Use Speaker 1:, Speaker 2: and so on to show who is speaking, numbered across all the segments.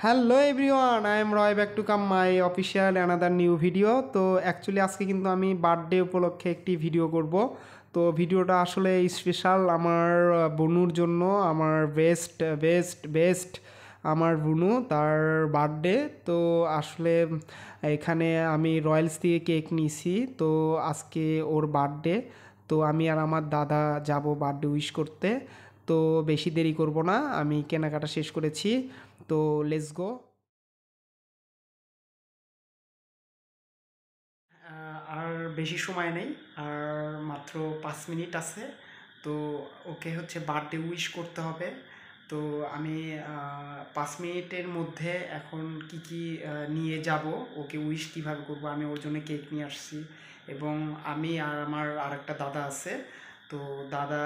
Speaker 1: Hello everyone, I am Roy back to come my official another new video. তো actually আজকে কিন্তু আমি birthday উপলক্ষে একটি ভিডিও করব। তো ভিডিওটা আসলে স্পেশাল আমার বনুর জন্য। আমার বেস্ট বেস্ট বেস্ট আমার বুনু, তার বার্থডে। তো আসলে এখানে আমি রয়্যালস থেকে কেক নিয়েছি। তো আজকে ওর বার্থডে। তো আমি আর আমার দাদা যাব বার্থডে উইশ করতে। তো বেশি দেরি করব না, আমি কেনাকাটা শেষ করেছি। তো লেটস গো। আর বেশি সময় নেই, আর মাত্র 5 মিনিট আছে। তো ওকে হচ্ছে বার্থডে উইশ করতে হবে। তো আমি 5 মিনিটের মধ্যে এখন কি কি নিয়ে যাব, ওকে উইশ কীভাবে করবো, আমি ওর জন্য কেক নিয়ে আসছি। এবং আমি আর আমার আরেকটা দাদা আছে। তো দাদা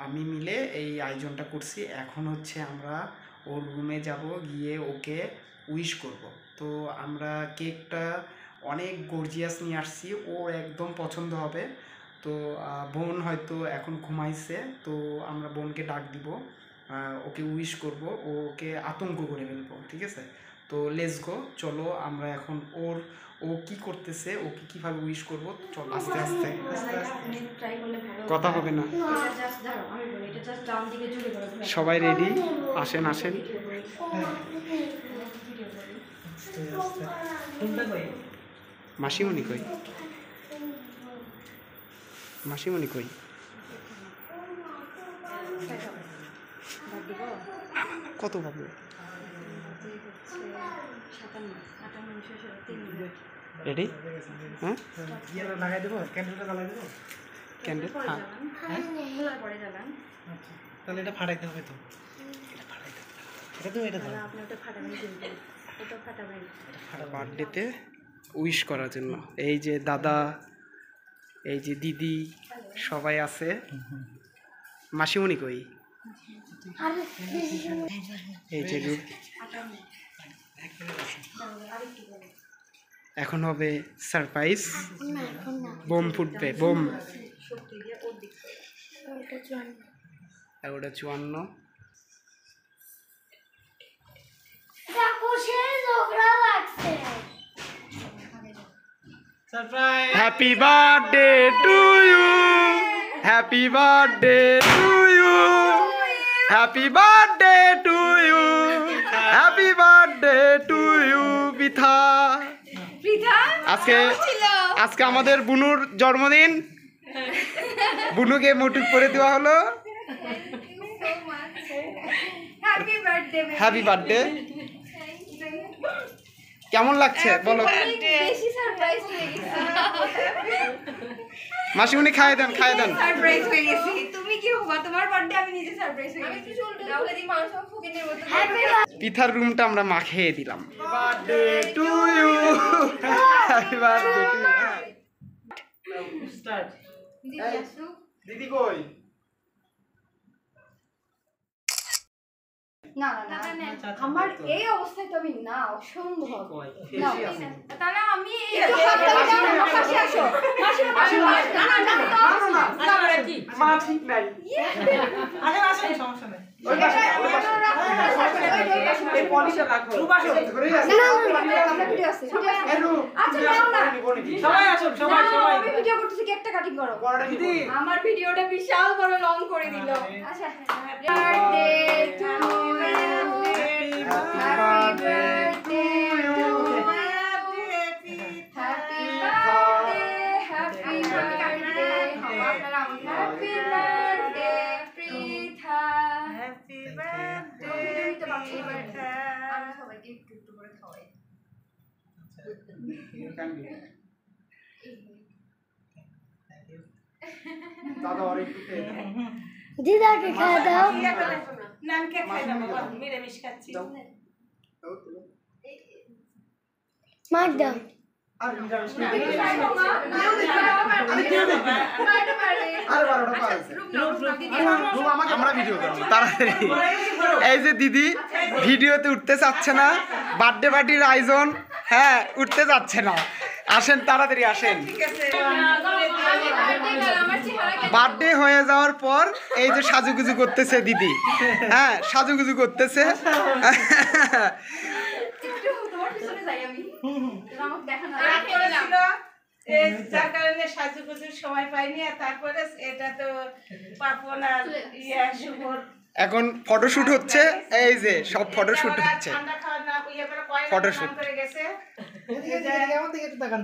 Speaker 1: আমি মিলে এই আয়োজনটা করছি। এখন হচ্ছে আমরা ওর রুমে যাব, গিয়ে ওকে উইশ করব। তো আমরা কেকটা অনেক গর্জিয়াস নিয়ে আসছি, ওর একদম পছন্দ হবে। তো বোন হয়তো এখন ঘুমাইছে, তো আমরা বোনকে ডাক দিব, ওকে উইশ করব, ওকে আতঙ্ক করে ফেলবো, ঠিক আছে? তো লেটস গো, চলো আমরা এখন ও কি করতেছে, ওকে কীভাবে উইশ করবো, চলো আস্তে আস্তে। কথা হবে না, সবাই রেডি, আসেন আসেন। মাসিমণি কই? মাসিমণি কই? কত পাবো? রেডি? হ্যাঁ, লাগাই দেবো, ক্যান্ডেলটা জ্বালাই দেবো। ক্যান্ডেল, হ্যাঁ তাহলে এটা ফাটাইতে হবে। তো এটা ফাটাইতে হবে, এটা তো এটা দাও, আপনি ওটা ফাটাবেন কিন্তু ওটা ফাটাবেন বার্থডেতে উইশ করার জন্য। এই যে দাদা, এই যে দিদি, সবাই আছে। মাসিমণি কই? এই যে এখন হবে সারপ্রাইজ, বোম ফুটবে, bomb. 11:54। Happy birthday to you, happy birthday to you, happy birthday to you, happy birthday to you. পিঠা আজকে আমাদের বুনুর জন্মদিন, বুনুকে মুটুক করে দেওয়া হলো। Happy birthday. কেমন লাগছে বলো? মাসিমণি খাইয়ে দেন, খাইয়ে দেন। সারপ্রাইজ হয়ে গেছি। তুমি কি হবা? তোমার বার্থডে আমি নিজে সারপ্রাইজ হয়ে গেছি। আমি কিছু উল্টো দাও লাগি মানুষ সব ফুকে নেব। পিঠার রুমটা আমরা মাখিয়ে দিলাম। Birthday to you, happy birthday to you. Start. দিদি আসো। দিদি কই? না না না, আমার এই অবস্থায় তো আমি না, অসম্ভব। তাহলে আমি একটু হাত দাও, আমার পাশে আসো। মাসি না না না না না কি মা ঠিক নাই। আগে আসো, সমস্যা নাই। ওই পাশে এই পলিশটা রাখো, রুবাসো ধরে আসো। না আমরা ভিডিও আছে, ভিডিও আছে। আচ্ছা নাও না, সবাই আসো, সবাই সবাই। আমি ভিডিও করতেছি, কেকটা কাটিং করো। দিদি আমার ভিডিওটা বিশাল বড় লং করে দিল। আচ্ছা, হ্যাপি বার্থডে টু দিদাকে খাওয়া দাও। না আমি কে খাই দাও, নিরামিষ খাচ্ছি। মার দাও। আমরা ভিডিও করবো তাড়াতাড়ি। এই যে দিদি ভিডিওতে উঠতে চাচ্ছে না, বার্থডে পার্টির আয়োজন, হ্যাঁ উঠতে যাচ্ছে না। আসেন তাড়াতাড়ি আসেন। বার্থডে হয়ে যাওয়ার পর এই যে সাজুগুজু করতেছে দিদি, হ্যাঁ সাজুগুজু করতেছে।
Speaker 2: যার কারণে সাজুগুজুর সময় পাইনি, আর তারপরে এটা তো পাপন আর শুভর
Speaker 1: এখন ফটোশুট হচ্ছে, এই যে সব ফটোশুট হচ্ছে,
Speaker 2: ঠান্ডা খাওয়া না ইয়ে করে কয়েল
Speaker 1: ফটোশুট
Speaker 2: করে গেছে।
Speaker 3: কেমন দিকে একটু তাকান,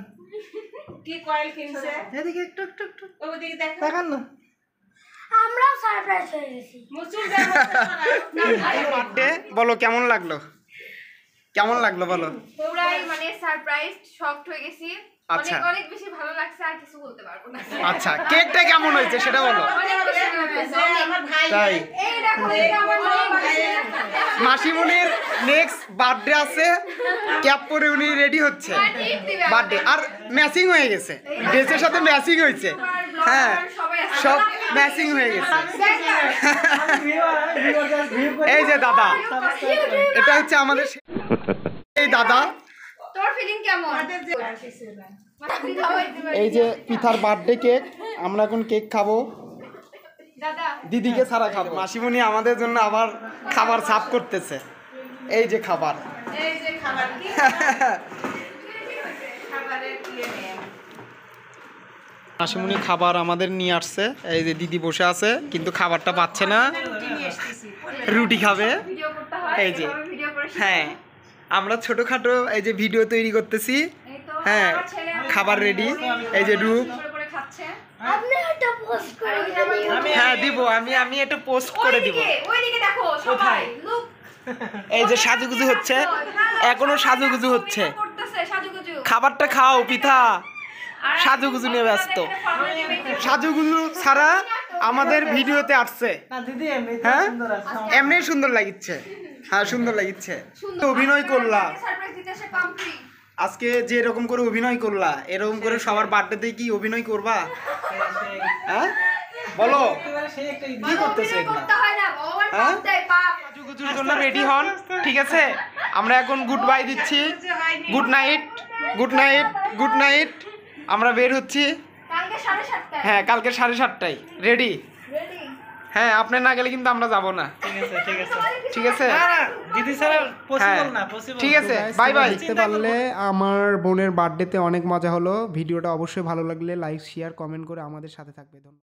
Speaker 2: কি কয়েল কিনছে
Speaker 3: এদিকে একটু একটু একটু
Speaker 2: ওদিকে দেখো,
Speaker 3: তাকান না।
Speaker 4: আমরাও সারপ্রাইজ হয়ে গেছি।
Speaker 2: মুচুর দেবো
Speaker 1: বার্থডে বলো কেমন লাগলো, কেমন লাগলো বলো।
Speaker 5: পুরাই মানে সারপ্রাইজ, শকড হয়ে গেছি।
Speaker 1: আচ্ছা।
Speaker 5: অনেক অনেক বেশি ভালো লাগছে, আর কিছু বলতে পারবো না।
Speaker 1: আচ্ছা কেকটা কেমন হয়েছে সেটা বলো।
Speaker 5: অনেক বেশি ভালো লাগছে।
Speaker 2: আমার ভাই
Speaker 1: তাই
Speaker 5: এই দেখো এটা আমার
Speaker 1: মাসিমণির নেক্সট বার্থডে আছে, ক্যাপ পরে উনি রেডি হচ্ছে বার্থডে, আর ম্যাচিং হয়ে গেছে, ড্রেসের সাথে ম্যাচিং হয়েছে, হ্যাঁ সব ম্যাচিং হয়ে গেছে। এই যে দাদা, এটা হচ্ছে আমাদের এই দাদা।
Speaker 5: তোর ফিলিং কেমন?
Speaker 1: এই যে পিঠার বার্থডে কেক, আমরা এখন কেক খাবো,
Speaker 5: দাদা
Speaker 1: দিদিকে ছাড়া খাবো। মাসিমণি আমাদের জন্য আবার খাবার সার্ভ করতেছে, এই যে খাবার।
Speaker 2: এই যে খাবার কি খাবারের ইয়ে নেই।
Speaker 1: মাসিমণি খাবার আমাদের নিয়ে আসছে, এই যে দিদি বসে আছে কিন্তু খাবারটা পাচ্ছে না,
Speaker 2: রুটি নিয়ে এসেছি।
Speaker 1: রুটি খাবে।
Speaker 5: ভিডিও করতে হয়,
Speaker 1: এই যে
Speaker 5: ভিডিও করে
Speaker 1: হ্যাঁ আমরা ছোটখাটো এই যে ভিডিও তৈরি করতেছি,
Speaker 5: এই তো
Speaker 1: হ্যাঁ
Speaker 5: আমার ছেলে
Speaker 1: খাবার রেডি, এই যে রূপ,
Speaker 5: করে করে খাচ্ছে।
Speaker 4: আপনি একটা পোস্ট করে দিবেন।
Speaker 1: হ্যাঁ দিব, আমি এটা পোস্ট করে দিব।
Speaker 5: ওইদিকে দেখো সবাই লুক,
Speaker 1: এই যে সাজুগুজু হচ্ছে, এখনো সাজুগুজু হচ্ছে,
Speaker 5: করতেছে সাজুগুজু।
Speaker 1: খাবারটা খাও পিঠা,
Speaker 5: আর
Speaker 1: সাজুগুজু নিয়ে ব্যস্ত।
Speaker 5: সাজুগুজু
Speaker 1: সাজুগুজু ছাড়া আমাদের ভিডিওতে আসছে,
Speaker 3: না দিদি এমনি
Speaker 1: হ্যাঁ
Speaker 3: সুন্দর আছে।
Speaker 1: এমনি সুন্দর লাগিচ্ছে, হ্যাঁ সুন্দর লাগিচ্ছে। তো অভিনয় করলা
Speaker 5: সারপ্রাইজ দিতে এসে কমপ্লিট।
Speaker 1: আজকে যে এরকম করে অভিনয় করলা, এরকম করে সবার বার্থডেতে কি অভিনয় করবা, হ্যাঁ বলো
Speaker 3: একেবারে সেই একটা
Speaker 1: কি করতেছে এগুলা?
Speaker 5: করতে হয় না, ভগবান
Speaker 1: হ্যাঁ?
Speaker 5: পাপ দেয় পাপ।
Speaker 1: সাজুগুজুর জন্য রেডি হন, ঠিক আছে? আমরা এখন গুড বাই দিচ্ছি, good night, good night, good night. আমরা বের হচ্ছি,
Speaker 5: কালকে 7:30টায়
Speaker 1: হ্যাঁ কালকে 7:30টায় রেডি।
Speaker 5: রেডি।
Speaker 1: হ্যাঁ আপনি না গেলে কিন্তু আমরা যাব না,
Speaker 3: ঠিক আছে ঠিক আছে।
Speaker 1: ঠিক আছে?
Speaker 3: না না দিদি ছাড়া পসিবল
Speaker 1: হ্যাঁ,
Speaker 3: না, পসিবল।
Speaker 1: ঠিক আছে, বাই বাই।
Speaker 6: দেখতে পারলে আমার বোনের বার্থডেতে অনেক মজা হলো। ভিডিওটা অবশ্যই ভালো লাগলে লাইক শেয়ার কমেন্ট করে আমাদের সাথে থাকবে। ধন্যবাদ।